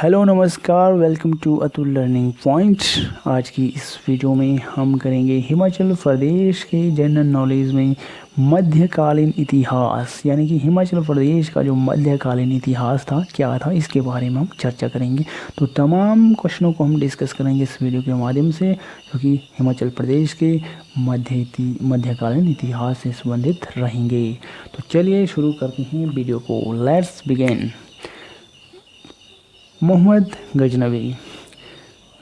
Hello नमस्कार, welcome to Atul learning point. आज की इस वीडियो में हम करेंगे हिमाचल प्रदेश के जनरल नॉलेज में मध्यकालीन इतिहास, यानी कि हिमाचल प्रदेश का जो मध्यकालीन इतिहास था क्या था, इसके बारे में हम चर्चा करेंगे। तो तमाम क्वेश्चनों को हम डिस्कस करेंगे इस वीडियो के माध्यम से, क्योंकि हिमाचल प्रदेश के मध्यकालीन इतिहास से संबंधित रहेंगे। तो चलिए शुरू करते हैं वीडियो को। Let's begin. Mohammad Ghaznavi,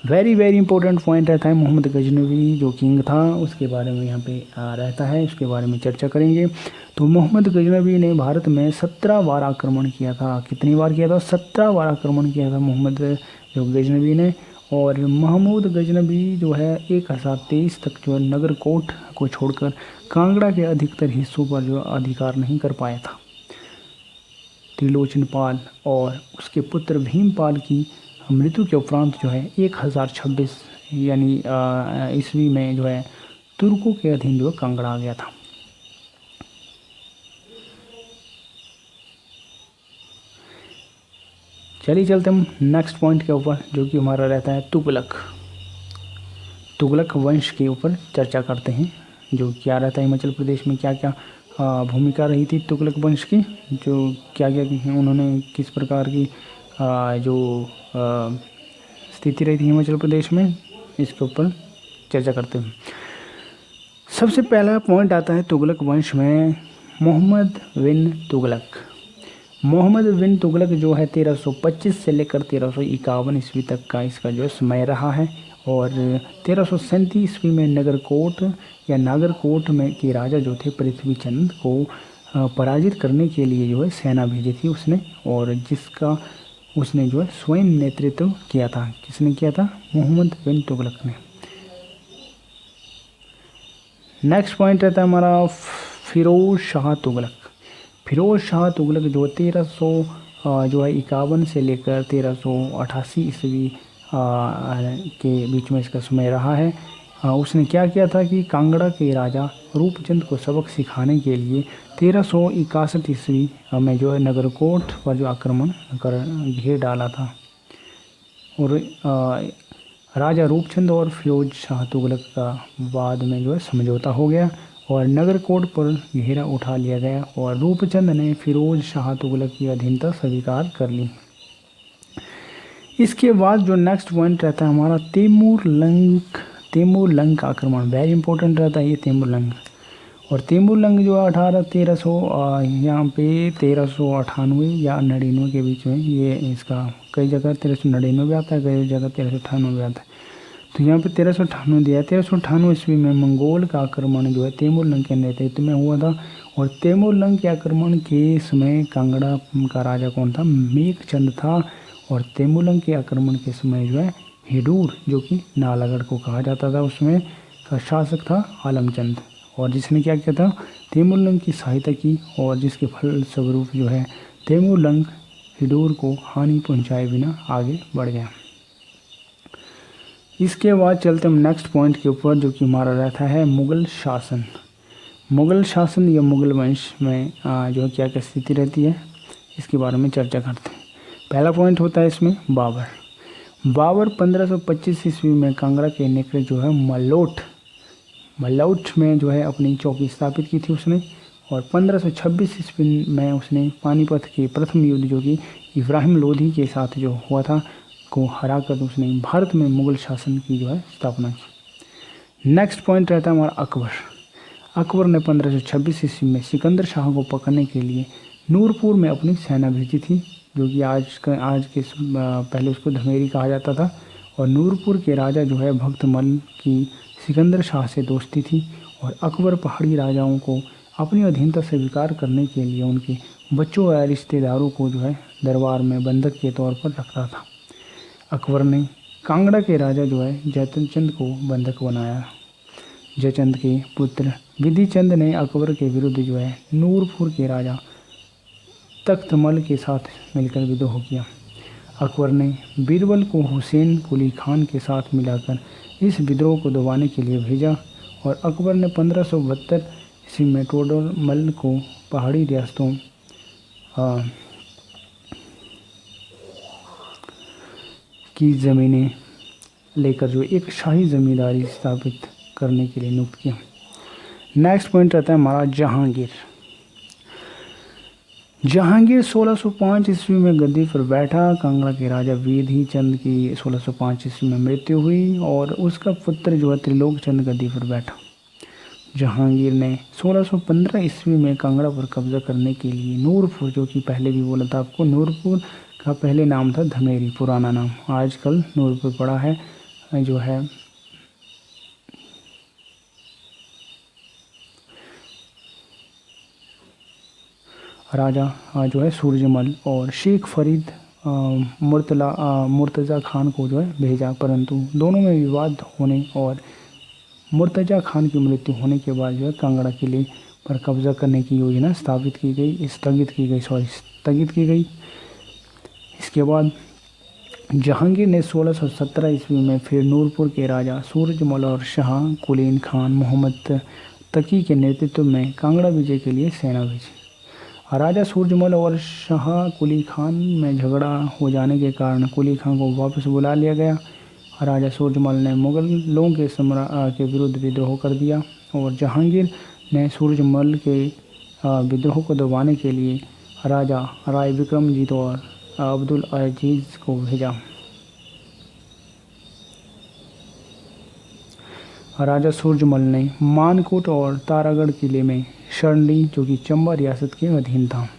very important point रहता है। मोहम्मद गजनवी जो किंग था उसके बारे में यहाँ पे रहता है, उसके बारे में चर्चा करेंगे। तो मोहम्मद गजनवी ने भारत में 17 बार आक्रमण किया था। कितनी बार किया था? 17 बार आक्रमण किया था मोहम्मद जो गजनवी ने। और महमूद गजनवी जो है 1023 तक जो है नगरकोट को छोड़कर कांगड़ा के अधिकतर हिस्सों पर जो अधिकार नहीं कर पाया था। त्रिलोचन पाल और उसके पुत्र भीमपाल की मृत्यु के उपरांत जो है 1026 यानी ईस्वी में जो है तुर्कों के अधीन जो कांगड़ा आ गया था। चलिए चलते हम नेक्स्ट पॉइंट के ऊपर, जो कि हमारा रहता है तुगलक वंश के ऊपर चर्चा करते हैं। जो क्या रहता है, हिमाचल प्रदेश में क्या क्या भूमिका रही थी तुगलक वंश की, जो क्या क्या उन्होंने किस प्रकार की जो स्थिति रही थी हिमाचल प्रदेश में, इसके ऊपर चर्चा करते हैं। सबसे पहला पॉइंट आता है तुगलक वंश में मोहम्मद बिन तुगलक जो है 1325 से लेकर 1351 ईस्वी तक का इसका जो समय रहा है। और 1337 ईस्वी में नागरकोट में के राजा जो थे पृथ्वीचंद को पराजित करने के लिए जो है सेना भेजी थी उसने, और जिसका उसने जो है स्वयं नेतृत्व किया था। किसने किया था? मोहम्मद बिन तुगलक ने। नेक्स्ट पॉइंट रहता है हमारा फिरोज शाह तुगलक जो 1300 जो है 51 से लेकर 1388 ईस्वी के बीच में इसका समय रहा है। उसने क्या किया था कि कांगड़ा के राजा रूपचंद को सबक सिखाने के लिए 1361 ईस्वी में जो है नगरकोट पर जो आक्रमण कर घेर डाला था। और राजा रूपचंद और फिरोज शाह तुगलक का बाद में जो है समझौता हो गया और नगरकोट पर घेरा उठा लिया गया, और रूपचंद ने फिरोज शाह तुगलक की अधीनता स्वीकार कर ली। इसके बाद जो नेक्स्ट पॉइंट रहता है हमारा तेमुरलंग का आक्रमण। वेरी इंपॉर्टेंट रहता है ये तेमुरलंग। और तेमुरलंग जो 1300 यहाँ पे 1398 या 99 के बीच में, ये इसका कई जगह 1399 भी आता है, कई जगह 1398 भी आता है। तो यहाँ पे 1398 दिया है। 1398 ईस्वी में मंगोल का आक्रमण जो है तेमुरलंग के नेतृत्व में हुआ था। और तेमुरलंग के आक्रमण के समय कांगड़ा का राजा कौन था? मेघचंद था। और तेमुरलंग के आक्रमण के समय जो है हिडूर, जो कि नालागढ़ को कहा जाता था, उसमें का शासक था आलमचंद, और जिसने क्या किया था? तेमुरलंग की सहायता की, और जिसके फलस्वरूप जो है तेमुरलंग हिडूर को हानि पहुंचाए बिना आगे बढ़ गया। इसके बाद चलते हम नेक्स्ट पॉइंट के ऊपर, जो कि हमारा रहता है मुगल शासन या मुगल वंश में जो है क्या क्या स्थिति रहती है, इसके बारे में चर्चा करते हैं। पहला पॉइंट होता है इसमें बाबर 1525 ईस्वी में कांगड़ा के निकट जो है मल्लौठ में जो है अपनी चौकी स्थापित की थी उसने। और 1526 ईस्वी में उसने पानीपत के प्रथम युद्ध, जो कि इब्राहिम लोधी के साथ जो हुआ था, को हराकर उसने भारत में मुगल शासन की जो है स्थापना की। नेक्स्ट पॉइंट रहता है हमारा अकबर ने 1526 ईस्वी में सिकंदर शाह को पकड़ने के लिए नूरपुर में अपनी सेना भेजी थी, जो कि आज के पहले उसको धमेरी कहा जाता था। और नूरपुर के राजा जो है भक्तमल की सिकंदर शाह से दोस्ती थी, और अकबर पहाड़ी राजाओं को अपनी अधीनता स्वीकार करने के लिए उनके बच्चों या रिश्तेदारों को जो है दरबार में बंधक के तौर पर रखता था। अकबर ने कांगड़ा के राजा जो है जयचंद को बंधक बनाया। जयचंद के पुत्र विधिचंद ने अकबर के विरुद्ध जो है नूरपुर के राजा तख्तमल के साथ मिलकर विद्रोह किया। अकबर ने बीरबल को हुसैन कुली खान के साथ मिलाकर इस विद्रोह को दबाने के लिए भेजा, और अकबर ने 1572 ईस्वी में टोडरमल को पहाड़ी रियासतों की ज़मीनें लेकर जो एक शाही ज़मींदारी स्थापित करने के लिए नियुक्त किया। नेक्स्ट पॉइंट रहता है हमारा जहांगीर। जहांगीर 1605 ईस्वी में गद्दी पर बैठा। कांगड़ा के राजा वेधी चंद की 1605 ईस्वी में मृत्यु हुई और उसका पुत्र जो है त्रिलोक चंद गद्दी पर बैठा। जहांगीर ने 1615 ईस्वी में कांगड़ा पर कब्जा करने के लिए नूरपुर, जो कि पहले भी बोला था आपको, नूरपुर का पहले नाम था धमेरी, पुराना नाम, आजकल नूरपुर पड़ा है, जो है राजा जो है सूरजमल और शेख फरीद मुर्तज़ा खान को जो है भेजा, परंतु दोनों में विवाद होने और मुर्तज़ा खान की मृत्यु होने के बाद जो है कांगड़ा किले पर कब्जा करने की योजना स्थगित की गई। इसके बाद जहांगीर ने 1617 ईस्वी में फिर नूरपुर के राजा सूरजमल और शाह कुलीन खान मोहम्मद तकी के नेतृत्व में कांगड़ा विजय के लिए सेना भेजी। राजा सूरजमल और शाह कुली खान में झगड़ा हो जाने के कारण कुली खान को वापस बुला लिया गया। राजा सूरजमल ने मुगलों के विरुद्ध विद्रोह कर दिया और जहांगीर ने सूरजमल के विद्रोह को दबाने के लिए राजा राय विक्रमजीत और अब्दुल अजीज़ को भेजा। राजा सूरजमल ने मानकोट और तारागढ़ किले में शरण ली, जो कि चंबा रियासत के अधीन था।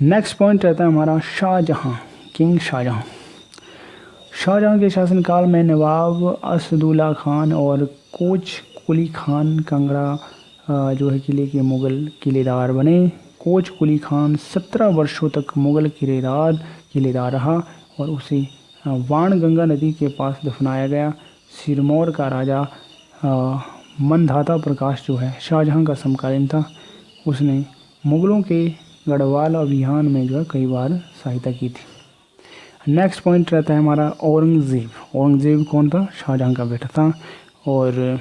नेक्स्ट पॉइंट रहता है हमारा शाहजहां, किंग शाहजहां। शाहजहां के शासनकाल में नवाब असदुल्ला खान और कोच कुली खान कांगड़ा जो है किले के मुगल किलेदार बने। कोच कुली खान 17 वर्षों तक मुगल किलेदार रहा और उसे वाणगंगा नदी के पास दफनाया गया। सिरमौर का राजा मनधाता प्रकाश जो है शाहजहां का समकालीन था। उसने मुगलों के गढ़वाल अभियान में जो है कई बार सहायता की थी। नेक्स्ट पॉइंट रहता है हमारा औरंगज़ेब। औरंगज़ेब कौन था? शाहजहां का बेटा था। और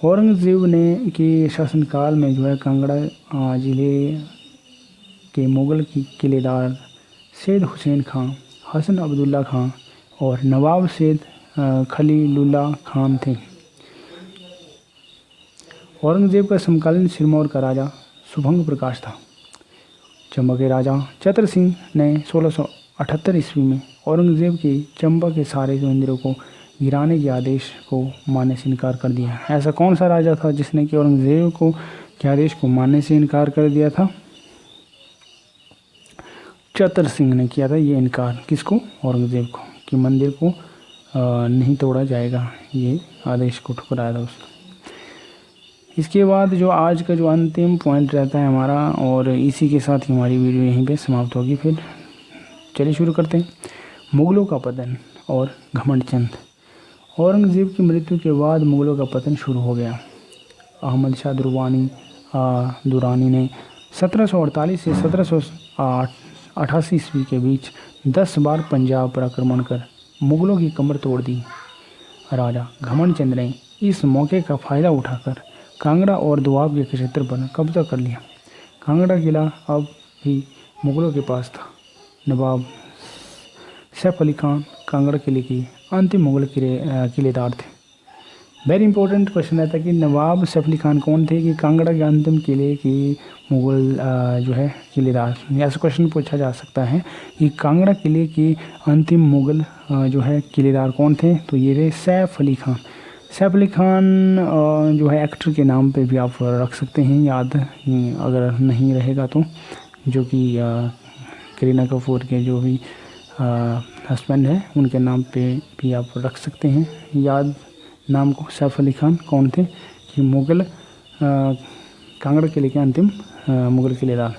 औरंगज़ेब ने के शासनकाल में जो है कांगड़ा ज़िले के मुगल किलेदार सैयद हुसैन खां, हसन अब्दुल्ला खां और नवाब सैयद खलीलुल्लाह खान थे। औरंगज़ेब का समकालीन सिरमौर का राजा शुभंग प्रकाश था। चंबा के राजा चतर सिंह ने 1678 ईस्वी में औरंगज़ेब के चंबा के सारे मंदिरों को गिराने के आदेश को मानने से इनकार कर दिया। ऐसा कौन सा राजा था जिसने कि औरंगज़ेब के आदेश को मानने से इनकार कर दिया था? चतर सिंह ने किया था ये इनकार। किसको? औरंगज़ेब को, कि मंदिर को नहीं तोड़ा जाएगा, ये आदेश को ठुकराया था उसने। इसके बाद जो आज का जो अंतिम पॉइंट रहता है हमारा, और इसी के साथ ही हमारी वीडियो यहीं पे समाप्त होगी। फिर चलिए शुरू करते हैं। मुगलों का पतन और घमंड चंद। औरंगज़ेब की मृत्यु के बाद मुगलों का पतन शुरू हो गया। अहमद शाह दुरानी ने 1748 से 1788 ईस्वी के बीच 10 बार पंजाब पर आक्रमण कर मुगलों की कमर तोड़ दी। राजा घमंड चंद ने इस मौके का फ़ायदा उठाकर कांगड़ा और दोआब के क्षेत्र पर कब्जा कर लिया। कांगड़ा किला अब भी मुगलों के पास था। नवाब सैफ अली खान कांगड़ा किले के अंतिम मुगल किलेदार थे। वेरी इंपॉर्टेंट क्वेश्चन रहता है कि नवाब सैफ अली खान कौन थे कि कांगड़ा के अंतिम किले के मुगल जो है किलेदार। ऐसा क्वेश्चन पूछा जा सकता है कि कांगड़ा किले के अंतिम मुगल जो है किलेदार कौन थे, तो ये रहे सैफ अली खान। सैफ अली खान जो है एक्टर के नाम पे भी आप रख सकते हैं, याद अगर नहीं रहेगा तो, जो कि करीना कपूर के जो भी हस्बैंड है उनके नाम पे भी आप रख सकते हैं याद नाम को। सैफ अली खान कौन थे कि मुगल कांगड़ा किले के अंतिम मुगल किलेदार।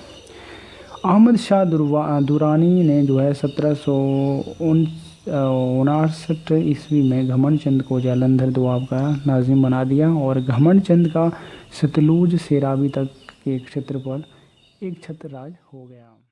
अहमद शाह दुरानी ने जो है 1759 ईस्वी में घमंड चंद को जालंधर दोआब का नाजिम बना दिया और घमंड चंद का सतलुज से रावी तक के क्षेत्र पर एक छत्र राज हो गया।